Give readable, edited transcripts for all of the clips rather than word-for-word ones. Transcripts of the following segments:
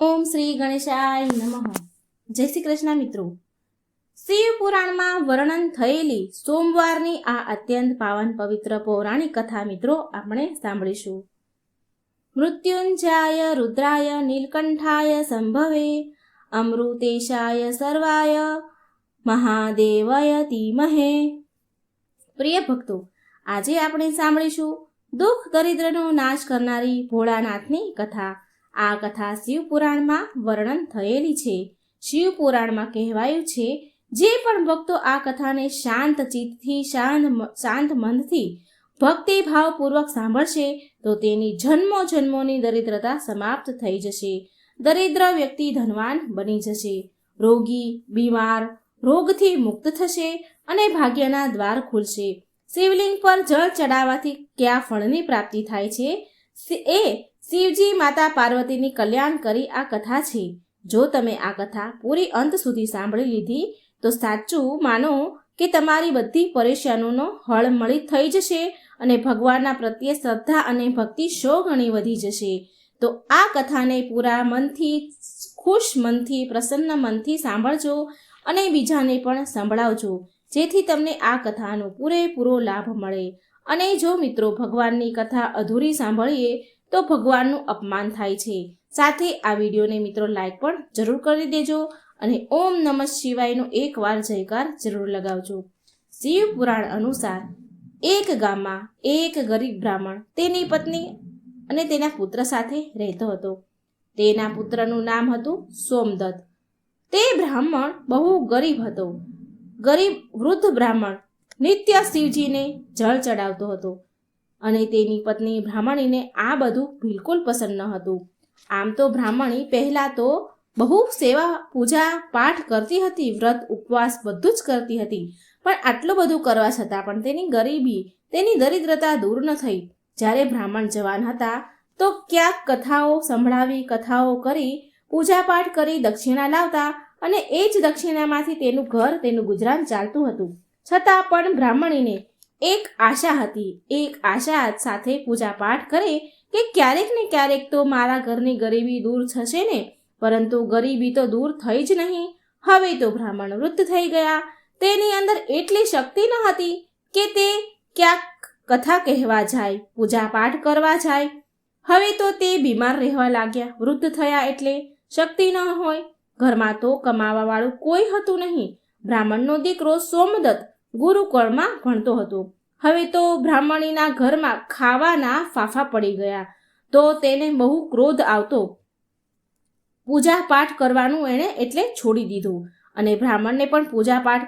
ઓમ શ્રી ગણેશાય નમઃ. જય શ્રી કૃષ્ણ મિત્રો. શિવ પુરાણમાં વર્ણન થયેલી સોમવારની આ અત્યંત પાવન પવિત્ર પૌરાણિક કથા મિત્રો આપણે સાંભળીશું. મૃત્યુંજયાય રુદ્રાય નીલકંઠાય સંભવે અમૃતેશાય સર્વાય મહાદેવાય ધીમહે. પ્રિય ભક્તો, આજે આપણે સાંભળીશું દુઃખ દરિદ્રનો નાશ કરનારી ભોળાનાથની કથા. આ કથા શિવપુરાણમાં વર્ણન થયેલી છે. શિવપુરાણમાં કહેવાયું છે, જે પણ ભક્તો આ કથાને શાંત ચિત્તથી શાંત મનથી ભક્તિભાવપૂર્વક સાંભળશે તો તેની જન્મો જન્મોની દરિદ્રતા સમાપ્ત થઈ જશે. દરિદ્ર વ્યક્તિ ધનવાન બની જશે. રોગી બીમાર રોગથી મુક્ત થશે અને ભાગ્યના દ્વાર ખુલશે. શિવલિંગ પર જળ ચડાવવાથી કયા ફળની પ્રાપ્તિ થાય છે એ શિવજી માતા પાર્વતીની કલ્યાણ કરી આ કથા છે. જો તમે આ કથા પૂરી અંત સુધી સાંભળી લીધી તો સાચું માનો કે તમારી બધી પરેશાનીનો હળ મળી થઈ જશે અને ભગવાનના પ્રત્યે શ્રદ્ધા અને ભક્તિ 100 ગણી વધી જશે. તો આ કથાને પૂરા મનથી, ખુશ મનથી, પ્રસન્ન મનથી સાંભળજો અને બીજાને પણ સંભળાવજો, જેથી તમને આ કથાનો પૂરેપૂરો લાભ મળે. અને જો મિત્રો ભગવાનની કથા અધૂરી સાંભળીએ તો ભગવાનનું અપમાન થાય છે. સાથે આ વિડીયોને મિત્રો લાઈક પણ જરૂર કરી દેજો અને ઓમ નમઃ શિવાયનો એકવાર જયકાર જરૂર લગાવજો. શિવ પુરાણ અનુસાર એક ગામમાં એક ગરીબ બ્રાહ્મણ તેની પત્ની અને તેના પુત્ર સાથે રહેતો હતો. તેના પુત્રનું નામ હતું સોમદત્ત. તે બ્રાહ્મણ બહુ ગરીબ હતો. ગરીબ વૃદ્ધ બ્રાહ્મણ નિત્ય શિવજીને જળ ચડાવતો હતો અને તેની પત્ની બ્રાહ્મણીને આ બધું બિલકુલ પસંદ ન હતું. આમ તો બ્રાહ્મણી પહેલા તો બહુ સેવા પૂજા પાઠ કરતી હતી, વ્રત ઉપવાસ બધું જ કરતી હતી, પણ આટલું બધું કરવા છતાં પણ તેની ગરીબી, તેની દરિદ્રતા દૂર ન થઈ. જ્યારે બ્રાહ્મણ જવાન હતા તો ક્યાંક કથાઓ સંભળાવી, કથાઓ કરી, પૂજા પાઠ કરી દક્ષિણા લાવતા અને એ જ દક્ષિણામાંથી તેનું ઘર, તેનું ગુજરાન ચાલતું હતું. છતાં પણ બ્રાહ્મણીને એક આશા હતી. એક આશા સાથે પૂજા પાઠ કરે કે ક્યારેક ને ક્યારેક તો મારા ઘરની ગરીબી દૂર થશે ને. પરંતુ ગરીબી તો દૂર થઈ જ નહીં. હવે તો બ્રાહ્મણ વૃદ્ધ થઈ ગયા. તેની અંદર એટલી શક્તિ ન હતી કે તે ક્યાંક કથા કહેવા જાય, પૂજા પાઠ કરવા જાય. હવે તો તે બીમાર રહેવા લાગ્યા. વૃદ્ધ થયા એટલે શક્તિ ન હોય. ઘરમાં તો કમાવા વાળું કોઈ હતું નહીં. બ્રાહ્મણનો દીકરો સોમદત્ત ગુરુકુળમાં ભણતો હતો. હવે તો બ્રાહ્મણીના ઘરમાં ખાવાના ફાફા પડી ગયા તો તેને બહુ ક્રોધ આવતો. પૂજા પાઠ કરવાનું એણે એટલે છોડી દીધું અને બ્રાહ્મણને પણ પૂજા પાઠ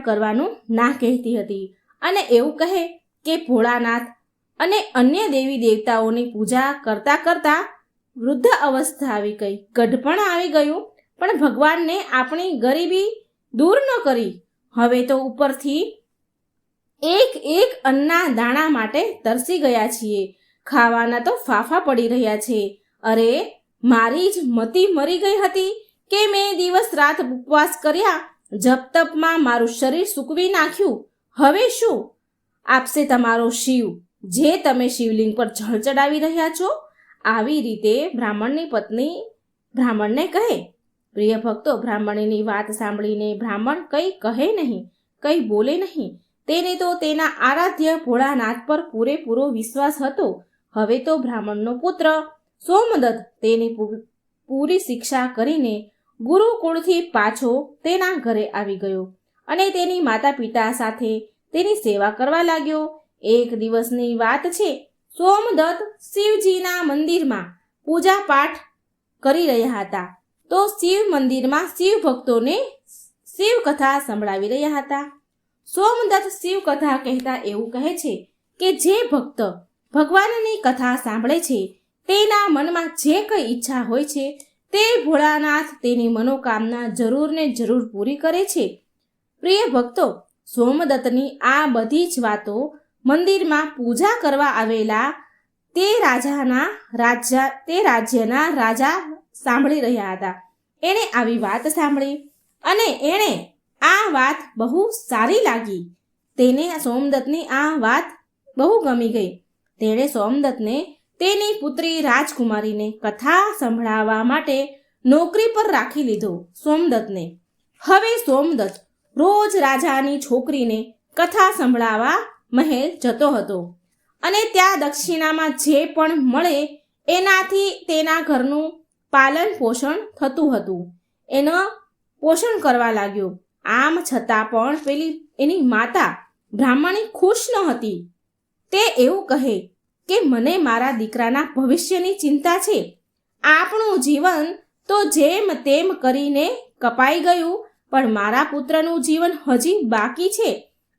કરવાનું ના કહેતી હતી અને એવું કહે કે ભોળાનાથ અને અન્ય દેવી દેવતાઓની પૂજા કરતા કરતા વૃદ્ધ અવસ્થા આવી ગઈ, ગઢપણ આવી ગયું, પણ ભગવાનને આપણી ગરીબી દૂર ન કરી. હવે તો ઉપરથી એક અન્નના દાણા માટે તરસી ગયા છીએ. ખાવાના તો ફાફા પડી રહ્યા છે. અરે, મારી જ મતી મરી ગઈ હતી કે મેં દિવસ રાત ઉપવાસ કર્યા, જપ તપમાં મારું શરીર સૂકવી નાખ્યું. હવે શું આપશે તમારો શિવ, જે તમે શિવલિંગ પર જળ ચડાવી રહ્યા છો? આવી રીતે બ્રાહ્મણની પત્ની બ્રાહ્મણને કહે. પ્રિય ભક્તો, બ્રાહ્મણીની વાત સાંભળીને બ્રાહ્મણ કંઈ કહે નહીં, કંઈ બોલે નહીં. તેને તો તેના આરાધ્ય ભોળાનાથ પર પૂરેપૂરો વિશ્વાસ હતો. હવે તો બ્રાહ્મણનો પુત્ર સોમદત્ત તેની પૂરી શિક્ષા કરીને ગુરુકુળથી પાછો તેના ઘરે આવી ગયો અને તેની માતા પિતા સાથે તેની સેવા કરવા લાગ્યો. એક દિવસની વાત છે. સોમદત્ત શિવજીના મંદિરમાં પૂજા પાઠ કરી રહ્યા હતા તો શિવ મંદિરમાં શિવ ભક્તોને શિવ કથા સંભળાવી રહ્યા હતા. સોમદત્ત શિવ કથા કહેતા એવું કહે છે કે જે ભક્ત ભગવાનની કથા સાંભળે છે તેના મનમાં જે કંઈ ઈચ્છા હોય છે તે ભોળાનાથ તેની મનોકામના જરૂર ને જરૂર પૂરી કરે છે. પ્રિય ભક્તો, સોમદત્તની આ બધી જ વાતો મંદિરમાં પૂજા કરવા આવેલા તે રાજ્યના રાજા સાંભળી રહ્યા હતા. એણે આવી વાત સાંભળી અને એણે આ વાત બહુ સારી લાગી. તેને સોમદત્તની આ વાત બહુ ગમી ગઈ. તેણે સોમદત્તને તેની પુત્રી રાજકુમારીને કથા સંભળાવવા માટે નોકરી પર રાખી લીધો સોમદત્તને. હવે સોમદત્ત રોજ રાજાની છોકરીને કથા સંભળાવવા મહેલ જતો હતો અને ત્યાં દક્ષિણામાં જે પણ મળે એનાથી તેના ઘરનું પાલન પોષણ થતું હતું. એનો પોષણ કરવા લાગ્યો. આમ છતાં પણ પેલી એની માતા બ્રાહ્મણી ખુશ ન હતી. તે એવું કહે કે મને મારા દીકરાના ભવિષ્યની ચિંતા છે. આપણું જીવન તો જેમ તેમ કરીને કપાઈ ગયું, પણ મારા પુત્રનું જીવન હજી બાકી છે.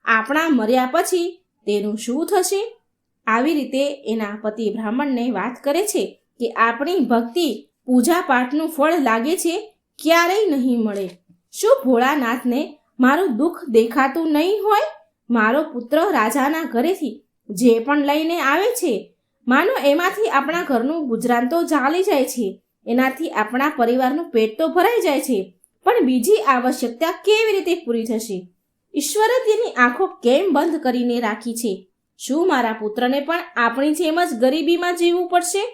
આપણા મર્યા પછી તેનું શું થશે? આવી રીતે એના પતિ બ્રાહ્મણને વાત કરે છે કે આપણી ભક્તિ પૂજા પાઠનું ફળ લાગે છે ક્યારેય નહીં મળે. શું ભોળાનાથને મારું દુઃખ દેખાતું નહીં હોય? મારો પુત્ર રાજાના ઘરેથી જે પણ લઈને આવે છે, માનો એમાંથી આપણા ઘરનું ગુજરાન તો ચાલી જાય છે, એનાથી આપણા પરિવારનું પેટ તો ભરાઈ જાય છે, પણ બીજી આવશ્યકતા કેવી રીતે પૂરી થશે? ઈશ્વરે તેની આંખો કેમ બંધ કરીને રાખી છે? શું મારા પુત્રને પણ આપણી જેમ જ ગરીબીમાં જીવવું પડશે?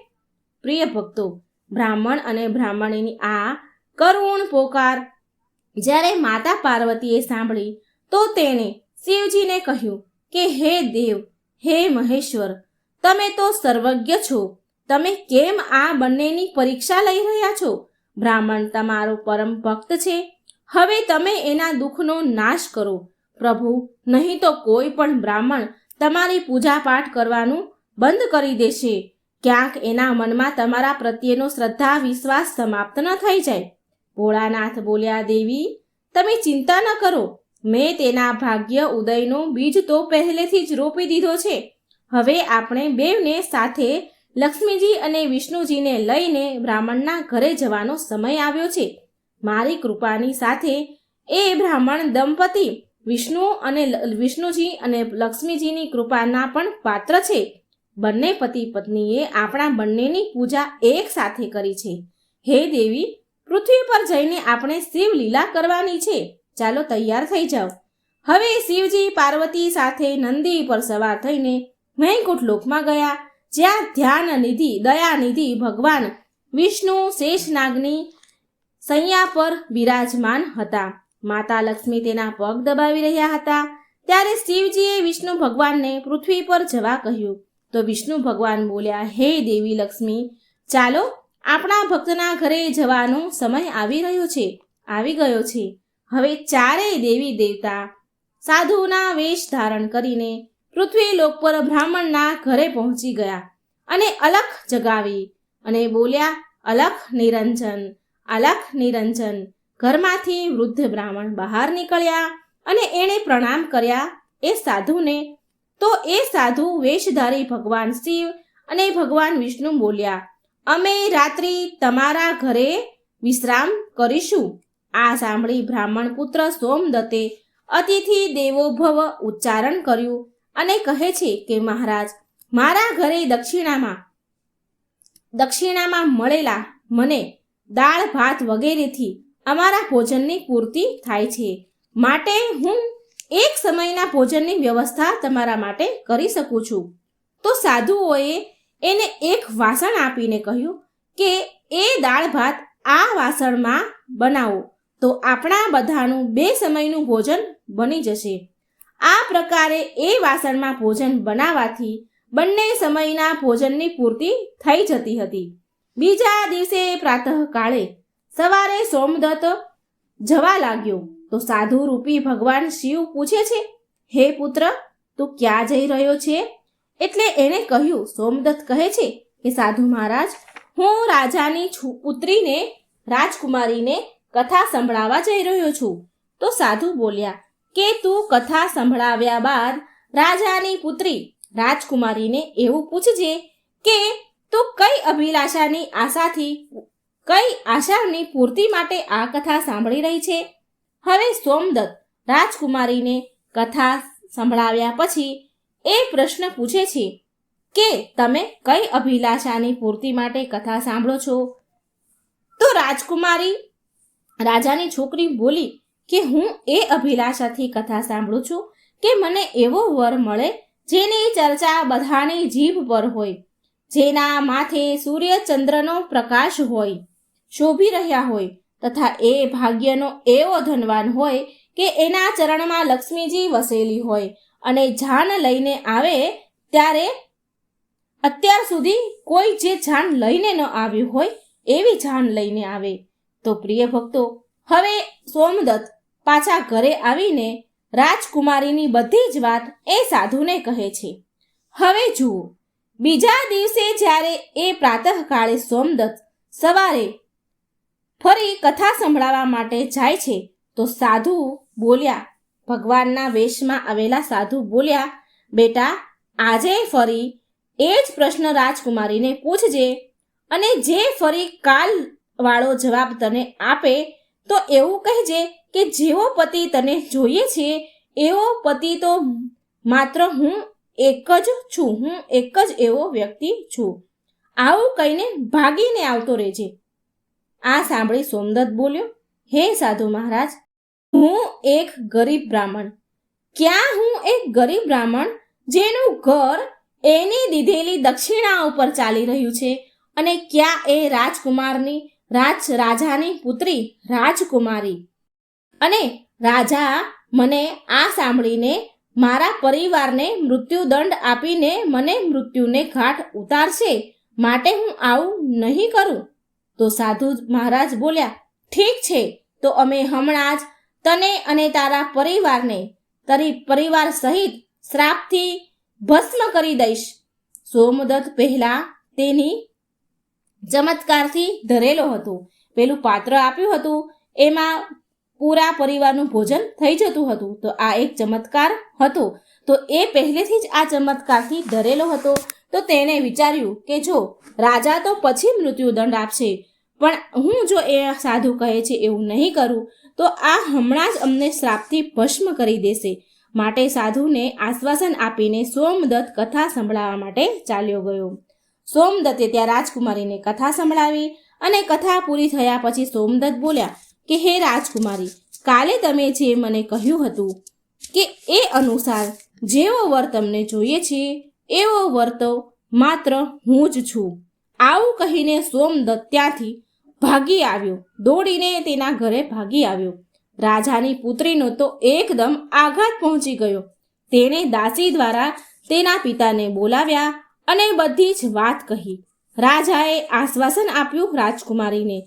પ્રિય ભક્તો, બ્રાહ્મણ અને બ્રાહ્મણીની આ કરુણ પોકાર જ્યારે માતા પાર્વતીએ સાંભળી તો તેણે શિવજીને કહ્યું કે હે દેવ, હે મહેશ્વર, તમે તો સર્વજ્ઞ છો. તમે કેમ આ બંનેની પરીક્ષા લઈ રહ્યા છો? બ્રાહ્મણ તમારો પરમ ભક્ત છે. હવે તમે એના દુઃખનો નાશ કરો પ્રભુ, નહીં તો કોઈ પણ બ્રાહ્મણ તમારી પૂજા પાઠ કરવાનું બંધ કરી દેશે. ક્યાંક એના મનમાં તમારા પ્રત્યેનો શ્રદ્ધા વિશ્વાસ સમાપ્ત ન થઈ જાય. ભોળાનાથ બોલ્યા, દેવી તમે ચિંતા ન કરો. મેં તેના ભાગ્ય ઉદયનો બીજ તો પહેલેથી જ રોપી દીધો છે. હવે આપણે બેવને સાથે લક્ષ્મીજી અને વિષ્ણુજીને લઈને બ્રાહ્મણના ઘરે જવાનો સમય આવ્યો છે. મારી કૃપાની સાથે એ બ્રાહ્મણ દંપતી વિષ્ણુજી અને લક્ષ્મીજીની કૃપાના પણ પાત્ર છે. બંને પતિ પત્નીએ આપણા બંનેની પૂજા એક સાથે કરી છે. હે દેવી, પૃથ્વી પર જઈને આપણે શિવ લીલા કરવાની છે. ચાલો તૈયાર થઈ જાઓ. હવે શિવજી પાર્વતી સાથે નંદી પર સવાર થઈને વૈકુંઠ લોકમાં ગયા, જ્યાં ધ્યાનનિધિ દયાનિધિ ભગવાન વિષ્ણુ શેષનાગની સૈયા પર બિરાજમાન હતા. માતા લક્ષ્મી તેના પગ દબાવી રહ્યા હતા. ત્યારે શિવજીએ વિષ્ણુ ભગવાનને પૃથ્વી પર જવા કહ્યું તો વિષ્ણુ ભગવાન બોલ્યા, હે દેવી લક્ષ્મી, ચાલો આપણા ભક્તના ઘરે જવાનો સમય આવી ગયો છે. હવે ચારેય દેવી દેવતા સાધુના વેશ ધારણ કરીને પૃથ્વી લોક પર બ્રાહ્મણના ઘરે પહોંચી ગયા અને અલખ જગાવી અને બોલ્યા, અલખ નિરંજન, અલખ નિરંજન. ઘરમાંથી વૃદ્ધ બ્રાહ્મણ બહાર નીકળ્યા અને એણે પ્રણામ કર્યા એ સાધુને. તો એ સાધુ વેશધારી ભગવાન શિવ અને ભગવાન વિષ્ણુ બોલ્યા, અમે રાત્રિ તમારા ઘરે વિશ્રામ કરીશું. આ સાંભળી બ્રાહ્મણ પુત્ર સોમદત્તે અતિથિ દેવો ભવ ઉચ્ચારણ કર્યું અને કહે છે કે મહારાજ, મારા ઘરે દક્ષિણામાં મળેલા મને દાળ ભાત વગેરેથી અમારા ભોજનની પૂર્તિ થાય છે. માટે હું એક સમયના ભોજનની વ્યવસ્થા તમારા માટે કરી શકું છું. તો સાધુઓએ એને એક વાસણ આપીને કહ્યું કે એ દાળ ભાત આ વાસણમાં બનાવો તો આપણા બધાનું 2 સમયનું ભોજન બની જશે. આ પ્રકારે એ વાસણમાં ભોજન બનાવવાથી બંને સમયના ભોજનની પૂર્તિ થઈ જતી હતી. બીજા દિવસે પ્રાતઃકાળે સવારે સોમદત્ત જવા લાગ્યો તો સાધુ રૂપી ભગવાન શિવ પૂછે છે, હે પુત્ર, તું ક્યાં જઈ રહ્યો છે? એટલે એણે કહ્યું, સોમદત્ત કહે છે કે સાધુ મહારાજ, હું રાજાની પુત્રીને રાજકુમારીને કથા સંભળાવવા જઈ રહ્યો છું. તો સાધુ બોલ્યા કે તું કથા સંભળાવ્યા બાદ રાજાની પુત્રી રાજકુમારીને એવું પૂછજે કે તું કઈ અભિલાષાની આશાની પૂર્તિ માટે આ કથા સાંભળી રહી છે. હવે સોમદત્ત રાજકુમારીને કથા સંભળાવ્યા પછી એ પ્રશ્ન પૂછે છે કે તમે કઈ અભિલાષાની પૂર્તિ માટે કથા સાંભળો છો? તો રાજકુમારી રાજાની છોકરી બોલી કે હું એ અભિલાષાથી કથા સાંભળું છું કે મને એવો વર મળે જેની ચર્ચા બધાની જીભ પર હોય, જેના માથે સૂર્યચંદ્રનો પ્રકાશ હોય, શોભી રહ્યા હોય તથા એ ભાગ્યનો એવો ધનવાન હોય કે એના ચરણમાં લક્ષ્મીજી વસેલી હોય અને જાન લઈને આવે ત્યારે અત્યાર સુધી કોઈ જે જાન લઈને ન આવ્યું હોય એવી જાન લઈને આવે. તો પ્રિય ભક્તો, હવે સોમદત્ત પાછા ઘરે આવીને રાજકુમારીની બધી જ વાત એ સાધુને કહે છે. હવે જુઓ, બીજા દિવસે જ્યારે એ પ્રાતઃકાળે સોમદત્ત સવારે ફરી કથા સંભળાવવા માટે જાય છે તો સાધુ બોલ્યા, ભગવાનના વેશમાં આવેલા સાધુ બોલ્યા, બેટા, આજે ફરી એ જ પ્રશ્ન રાજકુમારીને પૂછજે અને જે ફરી કાલ વાળો જવાબ તને આપે તો એવું કહેજે કે જેવો પતિ તને જોઈએ છે એવો પતિ તો માત્ર હું એક જ છું, હું એક જ એવો વ્યક્તિ છું. આવું કહીને ભાગીને આવતો રહેજે. આ સાંભળી સોમદત્ત બોલ્યો, હે સાધુ મહારાજ, હું એક ગરીબ બ્રાહ્મણ. ક્યાં હું એક ગરીબ બ્રાહ્મણ જેનું ઘર એની દીધેલી દક્ષિણા ઉપર ચાલી રહ્યું છે, અને ક્યાં એ રાજાની પુત્રી રાજકુમારી. અને રાજા મને આ સાંભળીને મારા પરિવારને મૃત્યુદંડ આપીને મને મૃત્યુને ઘાટ ઉતારશે, માટે હું આવું નહીં કરું. તો સાધુ મહારાજ બોલ્યા, ઠીક છે, તો અમે હમણાં જ તને અને તારા પરિવારને તારી પરિવાર સહિત શ્રાપથી ભસ્મ કરી દઈશ. સોમદત્ત પહેલા તેની ચમત્કારથી ધરેલો હતો. પેલું પાત્ર આપ્યું હતું એમાં પૂરા પરિવારનું ભોજન થઈ જતું હતું. તો આ એક ચમત્કાર હતો. તો એ પહેલેથી જ આ ચમત્કારથી ધરેલો હતો. તો તેણે વિચાર્યું કે જો રાજા તો પછી મૃત્યુદંડ આપશે, પણ હું જો એ સાધુ કહે છે એવું નહીં કરું તો આ હમણાં જ અમને શ્રાપથી ભસ્મ કરી દેશે. માટે સાધુને આશ્વાસન આપીને સોમદત્ત કથા સંભળાવવા માટે ચાલ્યો ગયો. સોમદત્તે ત્યાં રાજકુમારીને કથા સંભળાવી અને કથા પૂરી થયા પછી સોમદત્ત બોલ્યા કે હે રાજકુમારી, કાલે તમે જે મને કહ્યું હતું કે એ અનુસાર જેવો વર તમને જોઈએ છે એવો વર તો માત્ર હું જ છું. આવું કહીને સોમદત્ત ત્યાંથી ભાગી આવ્યો, દોડીને તેના ઘરે ભાગી આવ્યો. રાજાની પુત્રીનો તો એકદમ આઘાત પહોંચી ગયો. તેણે દાસી દ્વારા તેના પિતાને બોલાવ્યા અને બધી જ વાત કહી. રાજાએ આશ્વાસન આપ્યું રાજકુમારીને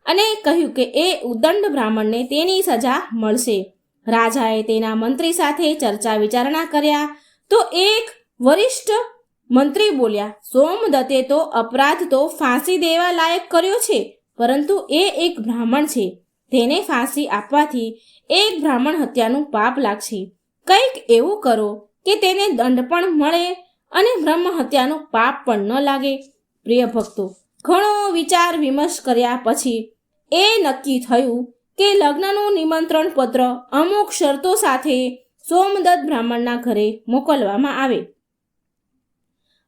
અને કહ્યું કે એ ઉદંડ બ્રાહ્મણને તેની સજા મળશે. રાજાએ તેના મંત્રી સાથે ચર્ચા વિચારણા કર્યા તો એક વરિષ્ઠ મંત્રી બોલ્યા, સોમદત્તે તો અપરાધ તો ફાંસી દેવા લાયક કર્યો છે, પરંતુ એ એક બ્રાહ્મણ છે, તેને ફાંસી આપવાથી એક બ્રાહ્મણ હત્યાનું પાપ લાગશે. કંઈક એવું કરો કે તેને દંડ પણ મળે અને બ્રહ્મ હત્યાનું પાપ પણ ન લાગે. પ્રિય ભક્તો, ઘણો વિચાર વિમર્શ કર્યા પછી એ નક્કી થયું કે લગ્નનું નિમંત્રણ પત્ર અમુક શરતો સાથે સોમદત્ત બ્રાહ્મણના ઘરે મોકલવામાં આવે.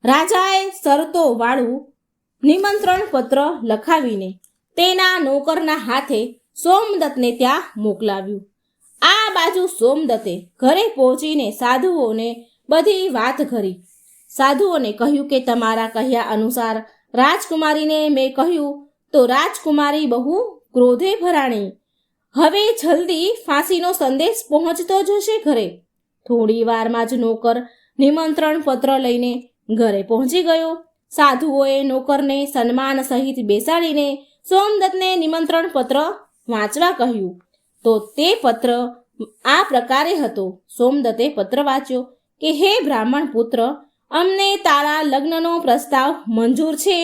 રાજાએ શરતો વાળું નિમંત્રણ પત્ર લખાવીને તેના નોકરના હાથે સોમદત્તને ત્યાં મોકલાવ્યું. આ બાજુ સોમદત્તે ઘરે પહોંચીને સાધુઓને બધી વાત કરી. સાધુઓને કહ્યું કે તમારા કહ્યા અનુસાર રાજકુમારીને મેં કહ્યું તો રાજકુમારી બહુ ક્રોધે ભરાણી. હવે જલ્દી ફાંસીનો સંદેશ પહોંચતો જશે ઘરે. થોડી વારમાં જ નોકર નિમંત્રણ પત્ર લઈને ઘરે પહોંચી ગયો. સાધુઓએ નોકરને સન્માન સહિત બેસાડીને સોમદત્તને નિમંત્રણ પત્ર વાંચવા કહ્યું. તો તે પત્ર આ પ્રકારે હતો. સોમદત્તે પત્ર વાંચ્યો કે હે બ્રાહ્મણ પુત્ર, અમને તારા લગ્નનો પ્રસ્તાવ મંજૂર છે,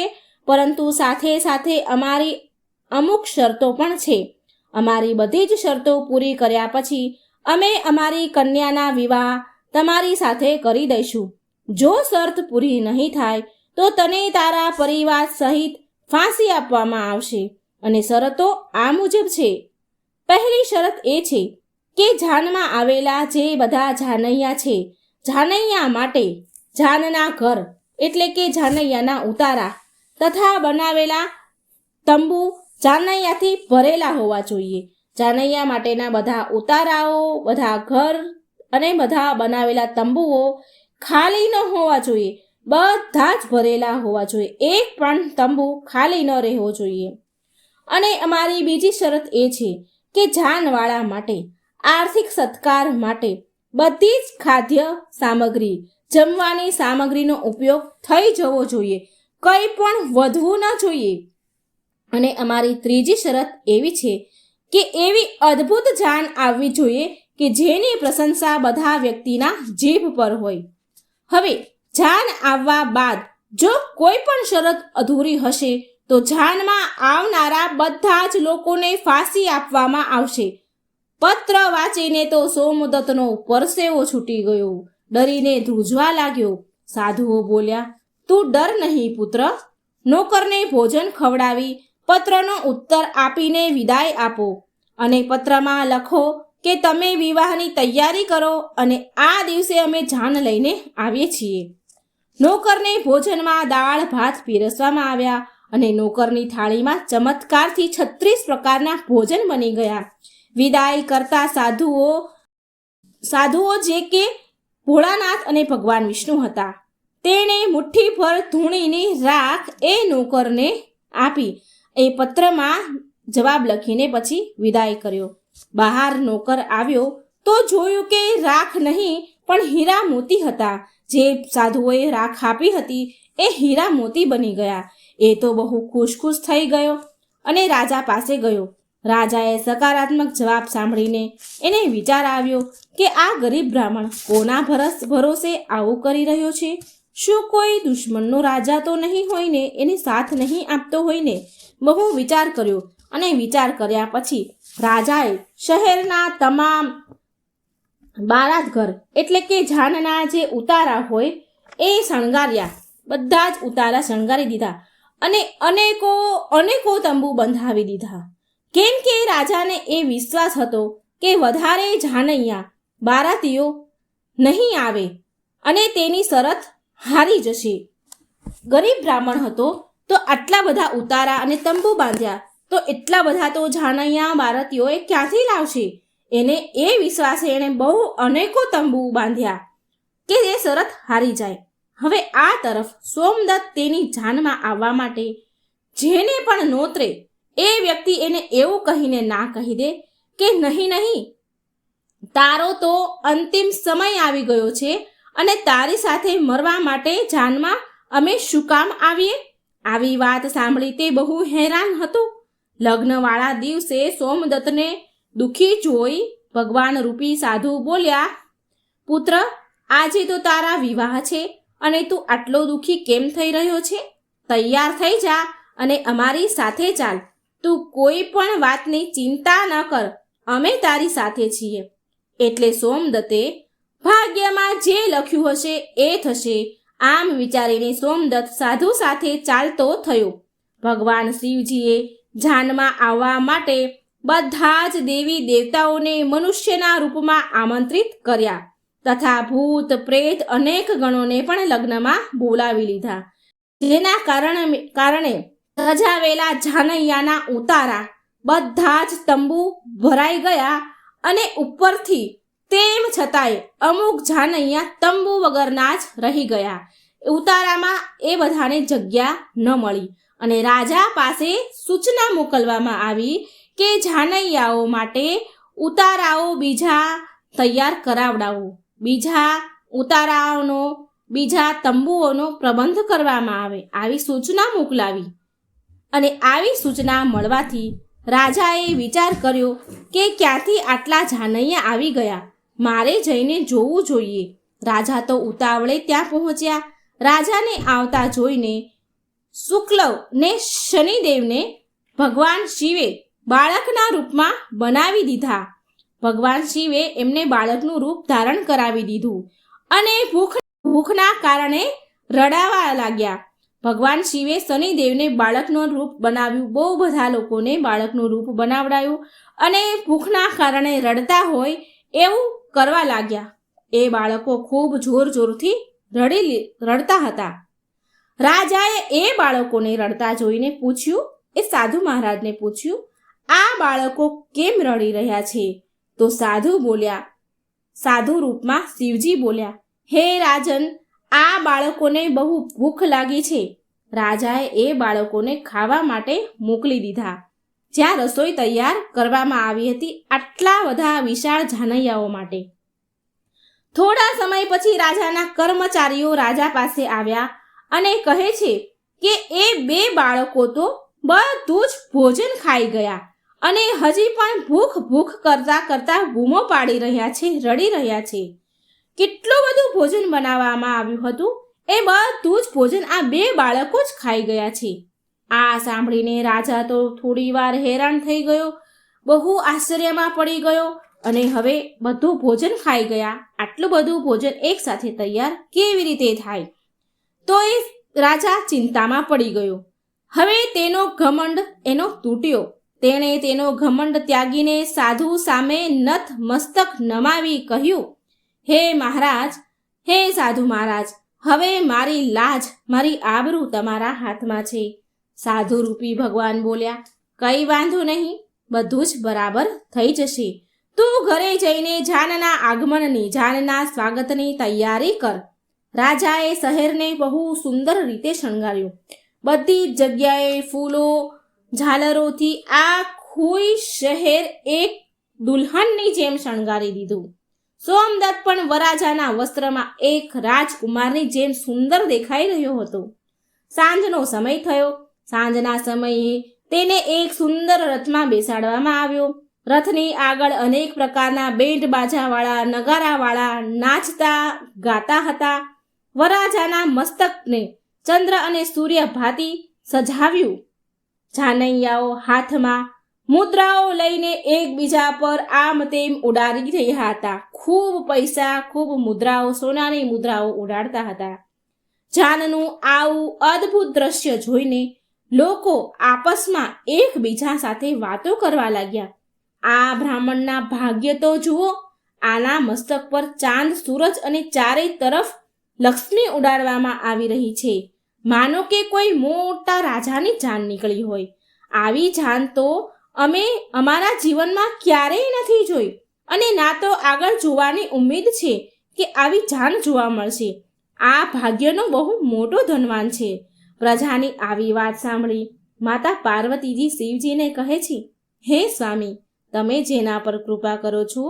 પરંતુ સાથે સાથે અમારી અમુક શરતો પણ છે. અમારી બધી જ શરતો પૂરી કર્યા પછી અમે અમારી કન્યાના વિવાહ તમારી સાથે કરી દઈશું. જો શરત પૂરી નહીં થાય તો તને તારા પરિવાર સહિત ફાંસી આપવામાં આવશે. અને શરતો આ મુજબ છે. પહેલી શરત એ છે કે જાનમાં આવેલા જે બધા જાનૈયા છે, જાનૈયા માટે જાનના ઘર એટલે કે જાનૈયાના ઉતારા તથા બનાવેલા તંબુ જાનૈયાથી ભરેલા હોવા જોઈએ. જાનૈયા માટેના બધા ઉતારાઓ, બધા ઘર અને બધા બનાવેલા તંબુઓ ખાલી ન હોવા જોઈએ. બધા જ ભરેલા હોવા જોઈએ, એક પણ તંબુ ખાલી ન રહેવો જોઈએ. અને અમારી બીજી શરત એ છે કે જાનવાળા માટે આર્થિક સત્કાર માટે બધી જ ખાદ્ય સામગ્રી, જમવાની સામગ્રીનો ઉપયોગ થઈ જવો જોઈએ, કંઈ પણ વધવું ન જોઈએ. અને અમારી ત્રીજી શરત એવી છે કે એવી અદ્ભુત જાન આવવી જોઈએ કે જેની પ્રશંસા બધા વ્યક્તિના જીભ પર હોય. હવે જાન આવવા બાદ જો કોઈ પણ શરત અધૂરી હશે તો જાનમાં આવનારા બધા જ લોકોને ફાંસી આપવામાં આવશે. પત્ર વાંચીને તો સોમદત્તનો પરસેવો છૂટી ગયો, ડરીને ધ્રુજવા લાગ્યો. સાધુઓ બોલ્યા, તું ડર નહીં પુત્ર, નોકરને ભોજન ખવડાવી પત્રનો ઉત્તર આપીને વિદાય આપો અને પત્રમાં લખો કે તમે વિવાહની તૈયારી કરો અને આ દિવસે અમે જાન લઈને આવીએ છીએ. નોકરને ભોજનમાં દાળ ભાત પીરસવામાં આવ્યા અને નોકરની થાળીમાં ચમત્કારથી 36 પ્રકારના ભોજન બની ગયા. વિદાય કરતા સાધુઓ જે કે ભોળાનાથ અને ભગવાન વિષ્ણુ હતા, તેણે મુઠ્ઠીભર ધૂણીની રાખ એ નોકરને આપી એ પત્રમાં જવાબ લખીને પછી વિદાય કર્યો. બહાર નોકર આવ્યો તો જોયું કે રાખ નહીં પણ હીરા મોતી હતા. જે સાધુઓએ રાખ આપી હતી એ હીરા મોતી બની ગયા. એ તો બહુ ખુશ થઈ ગયો અને રાજા પાસે ગયો. રાજાએ સકારાત્મક જવાબ સાંભળીને એને વિચાર આવ્યો કે આ ગરીબ બ્રાહ્મણ કોના ભરોસે આવું કરી રહ્યો છે? શું કોઈ દુશ્મનનો રાજા તો નહીં હોય ને, એને સાથ નહીં આપતો હોય ને? બહુ વિચાર કર્યો અને વિચાર કર્યા પછી રાજાએ શહેરના તમામ બારાત ઘર એટલે કે જાનના જે ઉતારા હોય એ શણગાર્યા. બધા જ ઉતારા શણગારી દીધા અને અનેકો તંબુ બંધાવી દીધા. કેમ કે રાજાને એ વિશ્વાસ હતો કે વધારે જાનૈયા બારાતીઓ નહીં આવે અને તેની શરત હારી જશે. ગરીબ બ્રાહ્મણ હતો તો આટલા બધા ઉતારા અને તંબુ બાંધ્યા તો એટલા બધા તો જાનૈયા બારાતીઓએ ક્યાંથી લાવશે? એને એ વિશ્વાસે એણે બહુ અનેકો તંબુ બાંધ્યા કે એ શરત હારી જાય. હવે આ તરફ સોમદત્ત તેની જાનમાં આવવા માટે જેને પણ નોતરે એ વ્યક્તિ એને એવું કહીને ના કહી દે કે નહીં, તારો તો અંતિમ સમય આવી ગયો છે અને તારી સાથે મરવા માટે જાનમાં અમે શું કામ આવીએ? આવી વાત સાંભળી તે બહુ હેરાન હતું. લગ્નવાળા દિવસે સોમદત્તને દુઃખી જોઈ ભગવાન રૂપી સાધુ બોલ્યા, પુત્ર, આજે તો તારા વિવાહ છે અને તું આટલો દુઃખી કેમ થઈ રહ્યો છે? તૈયાર થઈ જા અને અમારી સાથે ચાલ. તું કોઈ પણ વાતની ચિંતા ન કર, અમે તારી સાથે છીએ. એટલે સોમદત્તે ભાગ્યમાં જે લખ્યું હશે એ થશે આમ વિચારીને સોમદત્ત સાધુ સાથે ચાલતો થયો. ભગવાન શિવજીએ જાનમાં આવવા માટે બધા જ દેવી દેવતાઓને મનુષ્યના રૂપમાં આમંત્રિત કર્યા તથા ભૂત પ્રેત અનેક ગણોને પણ લગ્નમાં બોલાવી લીધા. જેના કારણે સજાવેલા જાનૈયાના ઉતારા બધા જ તંબુ ભરાઈ ગયા અને ઉપરથી તેમ છતાંય અમુક જાનૈયા તંબુ વગરના જ રહી ગયા. ઉતારામાં એ બધાને જગ્યા ન મળી અને રાજા પાસે સૂચના મોકલવામાં આવી કે જાનૈયાઓ માટે ઉતારાઓ બીજા તૈયાર કરાવડાવો, બીજા ઉતારાઓનો, બીજા તંબુઓનો પ્રબંધ કરવામાં આવે, આવી સૂચના મોકલાવી. અને આવી સૂચના મળવાથી રાજાએ વિચાર કર્યો કે ક્યાંથી આટલા જાનૈયા આવી ગયા, મારે જઈને જોવું જોઈએ. રાજા તો ઉતાવળે ત્યાં પહોંચ્યા. રાજાને આવતા જોઈને શુક્લ ને શનિદેવને ભગવાન શિવે બાળકના રૂપમાં બનાવી દીધા. ભગવાન શિવે એમને બાળકનું રૂપ ધારણ કરાવી દીધું અને ભૂખના કારણે રડાવા લાગ્યા. ભગવાન શિવે શનિદેવને બાળકનું રૂપ બનાવ્યું, બહુ બધા લોકોને બાળકનું રૂપ બનાવડાયું અને ભૂખના કારણે રડતા હોય એવું કરવા લાગ્યા. એ બાળકો ખૂબ જોરથી રડતા હતા. રાજાએ એ બાળકોને રડતા જોઈને પૂછ્યું, એ સાધુ મહારાજને પૂછ્યું, આ બાળકો કેમ રડી રહ્યા છે? તો સાધુ રૂપમાં શિવજી બોલ્યા, હે રાજન, આ બાળકોને બહુ ભૂખ લાગી છે. રાજાએ એ બાળકોને ખાવા માટે મોકલી દીધા. જ્યાં રસોઈ તૈયાર કરવામાં આવી હતી આટલા બધા વિશાળ જાનૈયાઓ માટે. થોડા સમય પછી રાજાના કર્મચારીઓ રાજા પાસે આવ્યા અને કહે છે કે એ 2 બાળકો તો બધું જ ભોજન ખાઈ ગયા અને હજી પણ ભૂખ ભૂખ કરતા કરતા બૂમો પાડી રહ્યા છે, રડી રહ્યા છે. કેટલું બધું ભોજન બનાવવામાં આવ્યું હતું, એ બધું જ ભોજન આ 2 બાળકો જ ખાઈ ગયા છે. આ સાંભળીને રાજા તો થોડી વાર હેરાન થઈ ગયો, બહુ આશ્ચર્યમાં પડી ગયો અને હવે બધું ભોજન ખાઈ ગયા. આટલું બધું ભોજન એકસાથે તૈયાર કેવી રીતે થાય? તો એ રાજા ચિંતામાં પડી ગયો. હવે તેનો ઘમંડ એનો તૂટ્યો. તેણે તેનો ઘમંડ ત્યાગીને સાધુ સામે નત મસ્તક નમાવી કહ્યું, હે મહારાજ, હે સાધુ મહારાજ, હવે મારી લાજ, મારી આબરૂ તમારા હાથમાં છે. સાધુ રૂપી ભગવાન બોલ્યા, કંઈ વાંધો નહીં, બધું જ બરાબર થઈ જશે. તું ઘરે જઈને જાનના આગમનની, જાનના સ્વાગતની તૈયારી કર. રાજાએ શહેરને બહુ સુંદર રીતે શણગાર્યું. બધી જ જગ્યાએ ફૂલો, ઝાલરોથી આખું શહેર એક દુલ્હનની જેમ શણગારી દીધું. સોમદત્ત પણ વરરાજાના વસ્ત્રમાં એક રાજકુમારની જેમ સુંદર દેખાઈ રહ્યો હતો. સાંજનો સમય થયો. સાંજના સમયે તેને એક સુંદર રથમાં બેસાડવામાં આવ્યો. રથની આગળ અનેક પ્રકારના બેન્ડ બાજાવાળા, નગારાવાળા નાચતા ગાતા હતા. વરરાજાના મસ્તકને ચંદ્ર અને સૂર્ય ભાતી સજાવ્યું. જાનૈયાઓ હાથમાં મુદ્રાઓ લઈને એકબીજા પર આમ તેમ ઉડાડી રહ્યા હતા. ખૂબ પૈસા, ખૂબ મુદ્રાઓ, સોનાની મુદ્રાઓ ઉડાડતા હતા. જાનનું આવું અદ્ભુત દ્રશ્ય જોઈને લોકો આપસમાં એકબીજા સાથે વાતો કરવા લાગ્યા. આ બ્રાહ્મણના ભાગ્ય તો જુઓ, આના મસ્તક પર ચાંદ, સૂરજ અને ચારે તરફ લક્ષ્મી ઉડાડવામાં આવી રહી છે. માનો કે કોઈ મોટા રાજાની જાન નીકળી હોય. આવી જાન તો અમે અમારા જીવનમાં ક્યારેય નથી જોઈ અને ના તો આગળ જોવાની ઉમ્મીદ છે કે આવી જાન જોવા મળશે. આ ભાગ્યનો બહુ મોટો ધનવાન છે. પ્રજાની આવી વાત સાંભળી માતા પાર્વતીજી શિવજીને કહે છે, હે સ્વામી, તમે જેના પર કૃપા કરો છો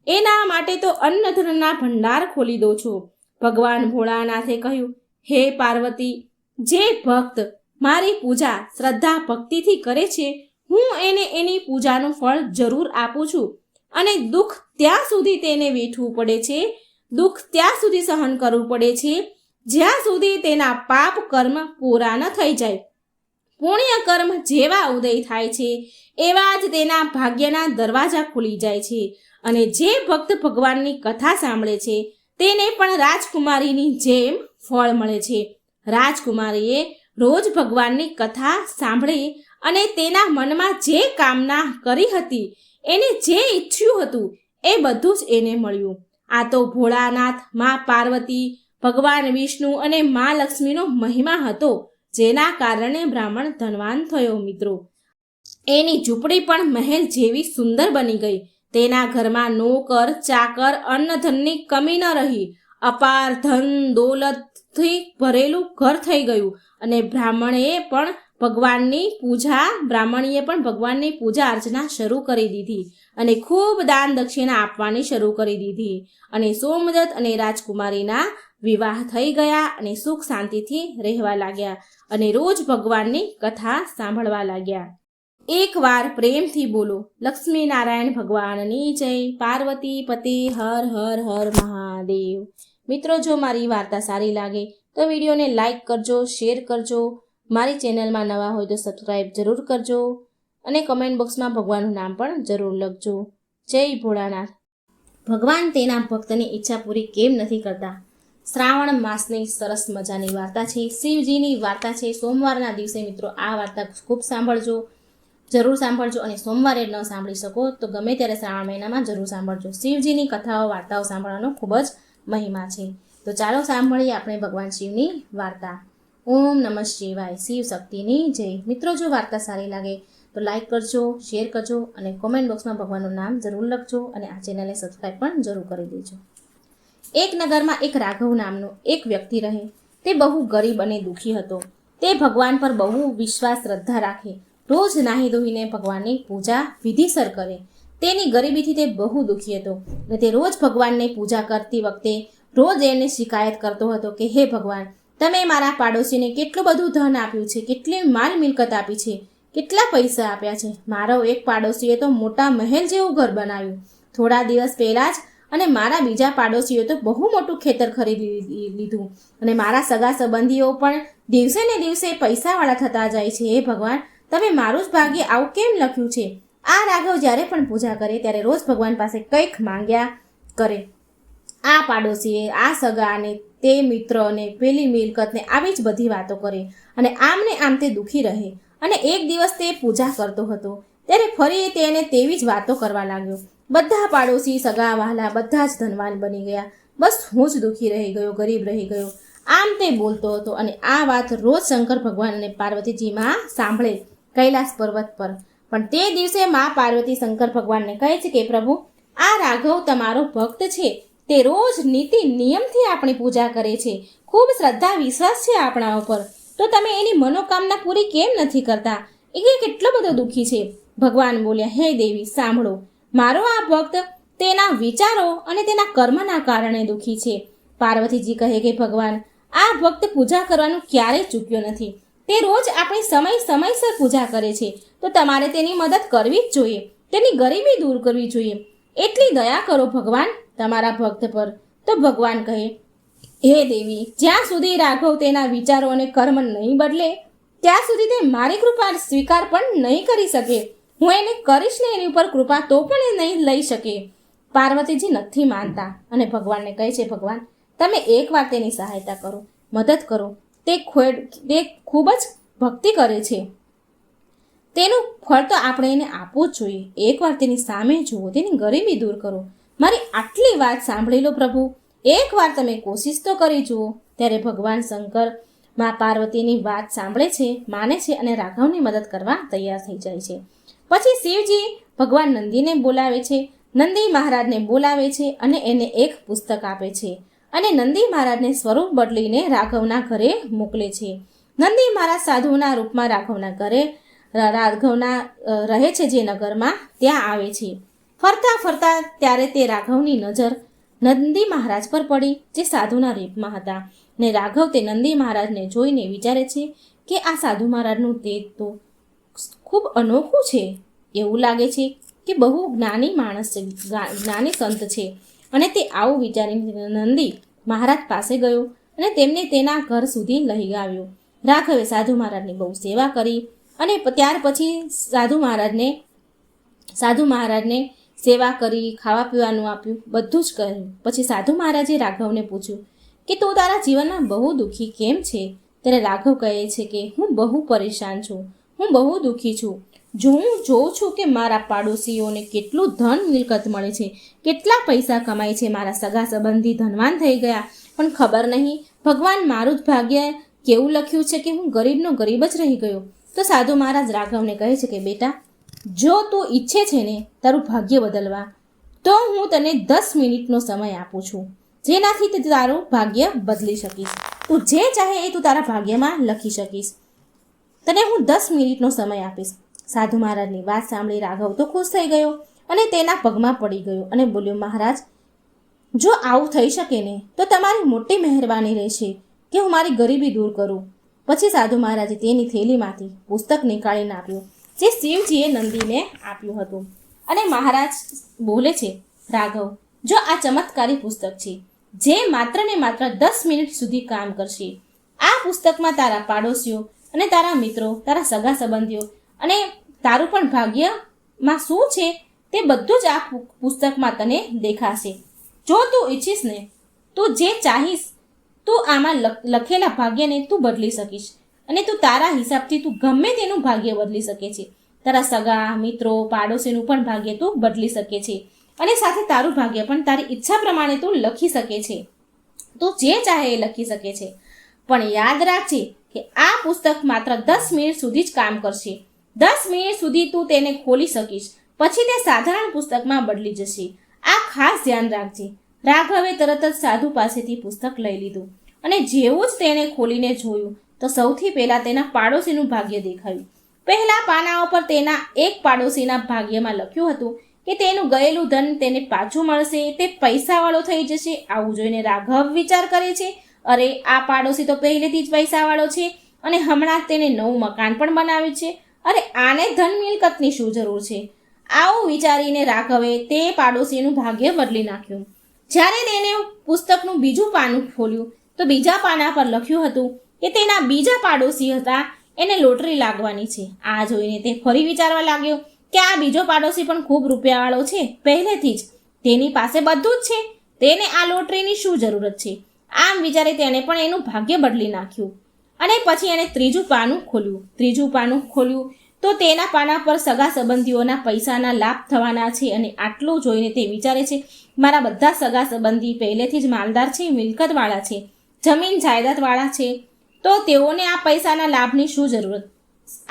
એના માટે તો અન્નધનના ભંડાર ખોલી દો છો. ભગવાન ભોળાનાથે કહ્યું, હે પાર્વતી, જે ભક્ત મારી પૂજા શ્રદ્ધા ભક્તિથી કરે છે, હું એને એની પૂજાનું ફળ જરૂર આપું છું. અને દુઃખ ત્યાં સુધી તેને વેઠવું પડે છે, દુઃખ ત્યાં સુધી સહન કરવું પડે છે જ્યાં સુધી તેના પાપ કર્મ પૂરા ન થઈ જાય. પુણ્ય કર્મ જેવા ઉદય થાય છે એવા જ તેના ભાગ્યના દરવાજા ખુલી જાય છે. અને જે ભક્ત ભગવાનની કથા સાંભળે છે તેને પણ રાજકુમારીની જેમ ફળ મળે છે. રાજકુમારીએ રોજ ભગવાનની કથા સાંભળી અને તેના મનમાં જે કામના કરી હતી, એને જે ઈચ્છ્યું હતું એ બધું જ એને મળ્યું. આ તો ભોળાનાથ, મા પાર્વતી, ભગવાન વિષ્ણુ અને મા લક્ષ્મીનો મહિમા હતો, જેના કારણે બ્રાહ્મણ ધનવાન થયો. મિત્રો, એની ઝૂંપડી પણ મહેલ જેવી સુંદર બની ગઈ. તેના ઘરમાં નોકર, ચાકર, અન્નધનની કમી ન રહી. અપાર ધન દોલતથી ભરેલું ઘર થઈ ગયું. અને બ્રાહ્મણીએ પણ ભગવાનની પૂજા અર્ચના શરૂ કરી દીધી અને ખૂબ દાન દક્ષિણા આપવાની શરૂ કરી દીધી. અને સોમદત્ત અને રાજકુમારીના વિવાહ થઈ ગયા અને સુખ શાંતિથી રહેવા લાગ્યા અને રોજ ભગવાનની કથા સાંભળવા લાગ્યા. એકવાર પ્રેમથી બોલો, લક્ષ્મી નારાયણ ભગવાનની જય. પાર્વતી પતિ હર હર હર મહાદેવ. મિત્રો, જો મારી વાર્તા સારી લાગે તો વિડીયોને લાઈક કરજો, શેર કરજો. મારી ચેનલમાં નવા હોય તો સબસ્ક્રાઈબ જરૂર કરજો અને કમેન્ટ બોક્સમાં ભગવાનનું નામ પણ જરૂર લખજો. જય ભોળાનાથ. ભગવાન તેના ભક્તની ઈચ્છા પૂરી કેમ નથી કરતા? શ્રાવણ માસની સરસ મજાની વાર્તા છે, શિવજીની વાર્તા છે. સોમવારના દિવસે મિત્રો આ વાર્તા ખૂબ સાંભળજો, જરૂર સાંભળજો. અને સોમવારે ન સાંભળી શકો તો ગમે ત્યારે શ્રાવણ મહિનામાં જરૂર સાંભળજો. શિવજીની કથાઓ, વાર્તાઓ સાંભળવાનો ખૂબ જ મહિમા છે. તો ચાલો સાંભળીએ આપણે ભગવાન શિવની વાર્તા. ઓમ નમઃ શિવાય. શિવ શક્તિની જય. મિત્રો, જો વાર્તા સારી લાગે તો લાઈક કરજો, શેર કરજો અને કોમેન્ટ બોક્સમાં ભગવાનનું નામ જરૂર લખજો અને આ ચેનલને સબસ્ક્રાઈબ પણ જરૂર કરી દેજો. એક નગરમાં એક રાઘવ નામનો એક વ્યક્તિ રહે. તે બહુ ગરીબ અને દુઃખી હતો. તે ભગવાન પર બહુ વિશ્વાસ શ્રદ્ધા રાખે. રોજ નાહી ધોઈને ભગવાનની પૂજા વિધિસર કરે. તેની ગરીબીથી તે બહુ દુઃખી હતો અને તે રોજ ભગવાનને પૂજા કરતી વખતે રોજ એને શિકાયત કરતો હતો કે હે ભગવાન, તમે મારા પાડોશીને કેટલું બધું ધન આપ્યું છે, કેટલી માલ મિલકત આપી છે, કેટલા પૈસા આપ્યા છે. મારો એક પાડોશીએ તો મોટા મહેલ જેવું ઘર બનાવ્યું થોડા દિવસ પહેલાં જ, અને મારા બીજા પાડોશીઓ તો બહુ મોટું ખેતર ખરીદી લીધું, અને મારા સગા સંબંધીઓ પણ દિવસે ને દિવસે પૈસાવાળા થતા જાય છે. હે ભગવાન, તમે મારું જ ભાગ્ય આવું કેમ લખ્યું છે? આ રાઘવ જ્યારે પણ પૂજા કરે ત્યારે રોજ ભગવાન પાસે કંઈક માંગ્યા કરે. આ પાડોશીએ, આ સગાને, તે મિત્રને, પેલી મિલકતને આવી જ બધી વાતો કરે અને આમને આમ તે દુઃખી રહે. અને એક દિવસ તે પૂજા કરતો હતો ત્યારે ફરી તેને તેવી જ વાતો કરવા લાગ્યો. બધા પાડોશી, સગા વહાલા બધા જ ધનવાન બની ગયા, બસ હું જ દુઃખી રહી ગયો, ગરીબ રહી ગયો. આમ તે બોલતો હતો અને આ વાત રોજ શંકર ભગવાન અને પાર્વતીજીમાં સાંભળે કૈલાસ પર્વત પર. પણ તે દિવસે મા પાર્વતી શંકર ભગવાનને કહે છે કે પ્રભુ, આ રાઘવ તમારો ભક્ત છે. તે રોજ નીતિ નિયમથી આપણી પૂજા કરે છે, ખૂબ શ્રદ્ધા વિશ્વાસ છે આપણા ઉપર, તો તમે એની મનોકામના પૂરી કેમ નથી કરતા? એ કેટલો બધો દુઃખી છે. ભગવાન બોલ્યા, હે દેવી સાંભળો, મારો આ ભક્ત તેના વિચારો અને તેના કર્મના કારણે દુઃખી છે. પાર્વતીજી કહે કે ભગવાન, આ ભક્ત પૂજા કરવાનું ક્યારેય ચૂક્યો નથી. તે રોજ આપણી સમયસર પૂજા કરે છે, તો તમારે તેની મદદ કરવી જ જોઈએ, તેની ગરીબી દૂર કરવી જોઈએ. એટલી દયા કરો ભગવાન તમારા ભક્ત પર. તો ભગવાન કહે, હે દેવી, જ્યાં સુધી રાઘવ તેના વિચારો અને કર્મ નહીં બદલે ત્યાં સુધી તે મારી કૃપા સ્વીકાર પણ નહીં કરી શકે. હું એને કરીશ ને એની ઉપર કૃપા તો પણ એ નહીં લઈ શકે. પાર્વતીજી નથી માનતા અને ભગવાનને કહે છે, ભગવાન તમે એકવાર તેની સહાયતા કરો, મદદ કરો. તે ખૂબ જ ભક્તિ કરે છે, તેનું ફળ તો આપણે એને આપવું જ જોઈએ. એકવાર તેની સામે જુઓ, તેની ગરીબી દૂર કરો. મારી આટલી વાત સાંભળી લો પ્રભુ, એકવાર તમે કોશિશ તો કરી જુઓ. ત્યારે ભગવાન શંકર મા પાર્વતીની વાત સાંભળે છે, માને છે અને રાઘવની મદદ કરવા તૈયાર થઈ જાય છે. પછી શિવજી ભગવાન નંદીને બોલાવે છે, નંદી મહારાજને બોલાવે છે અને એને એક પુસ્તક આપે છે અને નંદી મહારાજને સ્વરૂપ બદલીને રાઘવના ઘરે મોકલે છે. નંદી મહારાજ સાધુના રૂપમાં રાઘવના રહે છે જે નગરમાં, ત્યાં આવે છે. ફરતા ફરતા ત્યારે તે રાઘવની નજર નંદી મહારાજ પર પડી, જે સાધુના રૂપમાં હતા. ને રાઘવ તે નંદી મહારાજને જોઈને વિચારે છે કે આ સાધુ મહારાજનું તેજ તો ખૂબ અનોખું છે. એવું લાગે છે કે બહુ જ્ઞાની માણસ છે, જ્ઞાની સંત છે. અને તે આવું વિચારીને નંદી મહારાજ પાસે ગયો અને તેમને તેના ઘર સુધી લઈ આવ્યો. રાઘવે સાધુ મહારાજની બહુ સેવા કરી અને ત્યાર પછી સાધુ મહારાજને સેવા કરી, ખાવા પીવાનું આપ્યું, બધું જ કર્યું. પછી સાધુ મહારાજે રાઘવને પૂછ્યું કે તું તારા જીવનમાં બહુ દુઃખી કેમ છે? ત્યારે રાઘવ કહે છે કે હું બહુ પરેશાન છું, હું બહુ દુઃખી છું. હું જોઉં છું કે મારા પાડોશીઓને કેટલું ધન મિલકત મળે છે, કેટલા પૈસા કમાય છે, મારા સગા સંબંધી ધનવાન થઈ ગયા, પણ ખબર નહીં ભગવાન મારું જ ભાગ્ય કેવું લખ્યું છે કે હું ગરીબનો ગરીબ જ રહી ગયો. તો સાધુ મહારાજ રાઘવને કહે છે કે બેટા, જો તું ઈચ્છે છે ને તારું ભાગ્ય બદલવા, તો હું તને 10 મિનિટનો સમય આપું છું, જેનાથી તું તારું ભાગ્ય બદલી શકીશ. તું જે ચાહે એ તું તારા ભાગ્યમાં લખી શકીશ. તને હું 10 મિનિટનો સમય આપીશ. સાધુ મહારાજની વાત સાંભળી રાઘવ તો ખુશ થઈ ગયો અને તેના પગમાં પડી ગયો અને બોલ્યો, મહારાજ, જો આવું થઈ શકે ને તો તમારી મોટી મહેરબાની રહેશે કે હું મારી ગરીબી દૂર કરું. પછી સાધુ મહારાજે તેની થેલીમાંથી પુસ્તક નીકાળીને આપ્યું, જે શિવજીએ નંદીને આપ્યું હતું. અને મહારાજ બોલે છે, રાઘવ, જો આ ચમત્કારી પુસ્તક છે જે માત્ર ને માત્ર 10 મિનિટ સુધી કામ કરશે. આ પુસ્તકમાં તારા પાડોશીઓ અને તારા મિત્રો, તારા સગા સંબંધીઓ અને તારું પણ ભાગ્યમાં શું છે તે બધું જ આ પુસ્તકમાં તને દેખાશે. જો તું ઈચ્છીશ ને, તું જે ચાહીશ, તું આમાં લખેલા ભાગ્યને તું બદલી શકીશ અને તું તારા હિસાબથી તું ગમે તેનું ભાગ્ય બદલી શકે છે. તારા સગા મિત્રો, પાડોશીનું પણ ભાગ્ય તું બદલી શકે છે અને સાથે તારું ભાગ્ય પણ તારી ઈચ્છા પ્રમાણે તું લખી શકે છે. તું જે ચાહે એ લખી શકે છે. પણ યાદ રાખજે કે આ પુસ્તક માત્ર 10 મિનિટ સુધી જ કામ કરશે. 10 મિનિટ સુધી તું તેને ખોલી શકીશ, પછી તે સાધારણ પુસ્તકમાં બદલી જશે. આ ખાસ ધ્યાન રાખજે. રાઘવે તરત જ સાધુ પાસેથી પુસ્તક લઈ લીધું અને જેવું જ તેણે ખોલીને જોયું તો સૌથી પહેલાં તેના પાડોશીનું ભાગ્ય દેખાયું. પહેલા પાના ઉપર તેના એક પાડોશીના ભાગ્યમાં લખ્યું હતું કે તેનું ગયેલું ધન તેને પાછું મળશે, તે પૈસાવાળો થઈ જશે. આવું જોઈને રાઘવ વિચાર કરે છે, અરે આ પાડોશી તો પહેલેથી જ પૈસાવાળો છે અને હમણાં તેને નવું મકાન પણ બનાવ્યું છે. અરે આને ધન મિલકતની શું જરૂર છે? આવું વિચારીને રાઘવે તે પાડોશીનું ભાગ્ય બદલી નાખ્યું. જ્યારે તેને પુસ્તકનું બીજું પાનું ખોલ્યું તો બીજા પાના પર લખ્યું હતું કે તેના બીજા પાડોશી હતા, એને લોટરી લાગવાની છે. આ જોઈને તે ફરી વિચારવા લાગ્યો કે આ બીજો પાડોશી પણ ખૂબ રૂપિયાવાળો છે પહેલેથી જ, તેની પાસે બધું જ છે, તેને આ લોટરીની શું જરૂરત છે? આમ વિચારી તેણે પણ એનું ભાગ્ય બદલી નાખ્યું. અને પછી એણે ત્રીજું પાનું ખોલ્યું તો તેના પાના પર સગા સંબંધીઓના પૈસાના લાભ થવાના છે. અને આટલું જોઈને તે વિચારે છે, મારા બધા સગા સંબંધી પહેલેથી જ માલદાર છે, મિલકતવાળા છે, જમીન જાયદાદવાળા છે, તો તેઓને આ પૈસાના લાભની શું જરૂરત?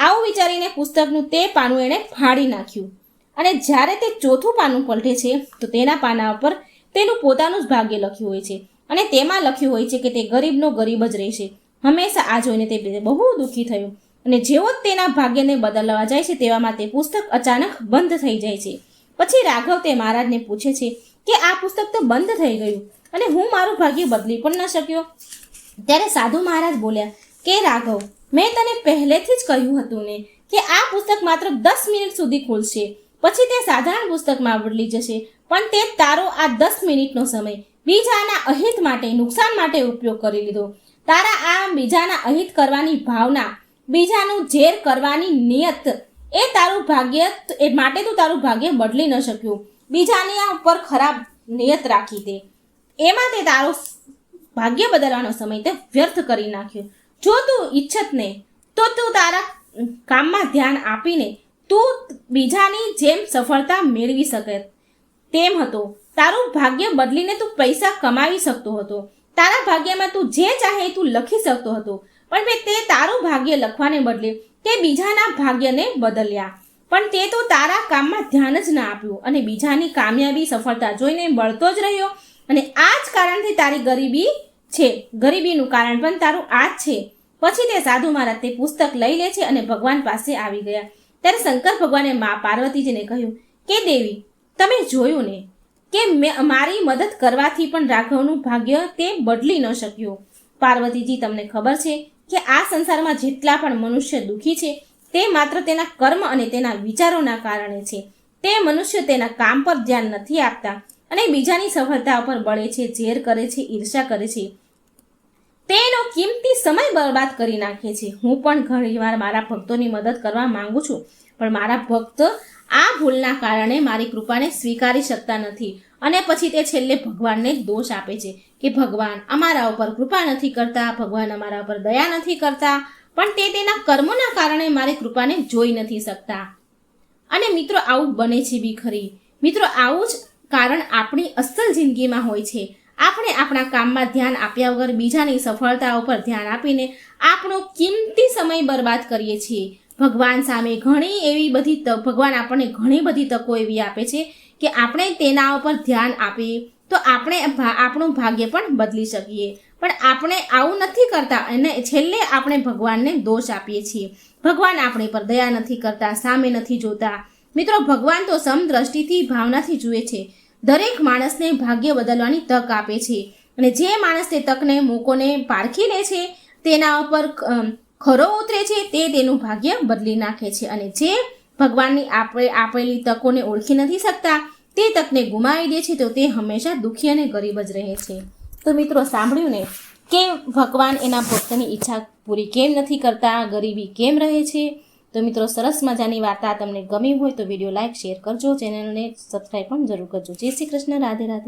આવું વિચારીને પુસ્તકનું તે પાનું એણે ફાડી નાખ્યું. અને જ્યારે તે ચોથું પાનું પલટે છે તો તેના પાના ઉપર તેનું પોતાનું જ ભાગ્ય લખ્યું હોય છે અને તેમાં લખ્યું હોય છે કે તે ગરીબનો ગરીબ જ રહેશે હંમેશા. આ જોઈને તે બહુ દુઃખી થયું અને જેવો જ તેના ભાગ્યને બદલવા જાય છે તેવામાં તે પુસ્તક અચાનક બંધ થઈ જાય છે. પછી રાઘવ તે મહારાજને પૂછે છે કે આ પુસ્તક તો બંધ થઈ ગયું અને હું મારું ભાગ્ય બદલી પણ ન શક્યો. ત્યારે સાધુ મહારાજ બોલ્યા કે રાઘવ, મેં તને પહેલેથી જ કહ્યું હતું ને કે આ પુસ્તક માત્ર 10 મિનિટ સુધી ખુલશે, પછી તે સાધારણ પુસ્તકમાં બદલી જશે. પણ તે તારો આ 10 મિનિટનો સમય બીજાના અહિત માટે, નુકસાન માટે ઉપયોગ કરી લીધો. તારા આ બીજાના અહિત કરવાની ભાવના, બીજાનું ઝેર કરવાની નિયત, એ તારું ભાગ્ય માટે તું તારું ભાગ્ય બદલી ન શક્યું. બીજાની આ ઉપર ખરાબ નિયત રાખી તે એમાં તે તારો ભાગ્ય બદલવાનો સમય તે વ્યર્થ કરી નાખ્યો. જો તું ઈચ્છત ને તો તું તારા કામમાં ધ્યાન આપીને તું બીજાની જેમ સફળતા મેળવી શકે તેમ હતો. તારું ભાગ્ય બદલીને તું પૈસા કમાવી શકતો હતો. તારા ભાગ્યમાં તું જે ચાહે તું લખી શકતો હતો. પણ તે તારું ભાગ્ય લખવાને બદલે તે બીજાના ભાગ્યને બદલ્યા. પણ તે તો તારા કામમાં ધ્યાન જ ના આપ્યું અને બીજાની કામયાબી, સફળતા જોઈને બળતો જ રહ્યો. અને આ જ કારણથી તારી ગરીબી છે. ગરીબીનું કારણ પણ તારું આ જ છે. પછી તે સાધુ મહારાજ તે પુસ્તક લઈ લે છે અને ભગવાન પાસે આવી ગયા. ત્યારે શંકર ભગવાને મા પાર્વતીજીને કહ્યું કે દેવી, તમે જોયું ને કે મારી મદદ કરવાથી પણ રાઘવનું ભાગ્ય તે બદલી ન શક્યું. પાર્વતીજી, તમને ખબર છે કે આ સંસારમાં જેટલા પણ મનુષ્ય દુઃખી છે તે માત્ર તેના કર્મ અને તેના વિચારોના કારણે છે. તે મનુષ્ય તેના કામ પર ધ્યાન નથી આપતા અને બીજાની સફળતા ઉપર બળે છે, ઝેર કરે છે, ઈર્ષા કરે છે, તેનો કિંમતી સમય બરબાદ કરી નાખે છે. હું પણ ઘણીવાર મારા ભક્તોની મદદ કરવા માંગુ છું, પણ મારા ભક્ત આ ભૂલના કારણે મારી કૃપાને સ્વીકારી શકતા નથી અને પછી તે છેલ્લે ભગવાનને દોષ આપે છે કે ભગવાન અમારા ઉપર કૃપા નથી કરતા, ભગવાન અમારા ઉપર દયા નથી કરતા. પણ તે તેના કર્મોના કારણે મારી કૃપાને જોઈ નથી શકતા. અને મિત્રો, આવું બને છે બી ખરી. મિત્રો, આવું જ કારણ આપણી અસલ જિંદગીમાં હોય છે. આપણે આપણા કામમાં ધ્યાન આપ્યા વગર બીજાની સફળતા ઉપર ધ્યાન આપીને આપણો કિંમતી સમય બરબાદ કરીએ છીએ. ભગવાન સામે ભગવાન આપણને ઘણી બધી તકો એવી આપે છે કે આપણે તેના ઉપર ધ્યાન આપીએ તો આપણે આપણું ભાગ્ય પણ બદલી શકીએ. પણ આપણે આવું નથી કરતા અને છેલ્લે આપણે ભગવાનને દોષ આપીએ છીએ. ભગવાન આપણી પર દયા નથી કરતા, સામે નથી જોતા. મિત્રો, ભગવાન તો સમદ્રષ્ટિથી, ભાવનાથી જુએ છે. દરેક માણસને ભાગ્ય બદલવાની તક આપે છે અને જે માણસ તે તકને, મોકોને પારખી લે છે, તેના ઉપર ખરો ઉતરે છે, તે તેનું ભાગ્ય બદલી નાખે છે. અને જે ભગવાનની આપેલી તકોને ઓળખી નથી શકતા, તે તકને ગુમાવી દે છે, તો તે હંમેશા દુઃખી અને ગરીબ જ રહે છે. તો મિત્રો, સાંભળ્યું ને કે ભગવાન એના ભક્તની ઈચ્છા પૂરી કેમ નથી કરતા, ગરીબી કેમ રહે છે. તો મિત્રો, સરસ મજાની વાર્તા તમને ગમી હોય તો વિડીયો લાઈક, શેર કરજો, ચેનલને સબસ્ક્રાઈબ પણ જરૂર કરજો. જય શ્રી કૃષ્ણ, રાધે રાધે.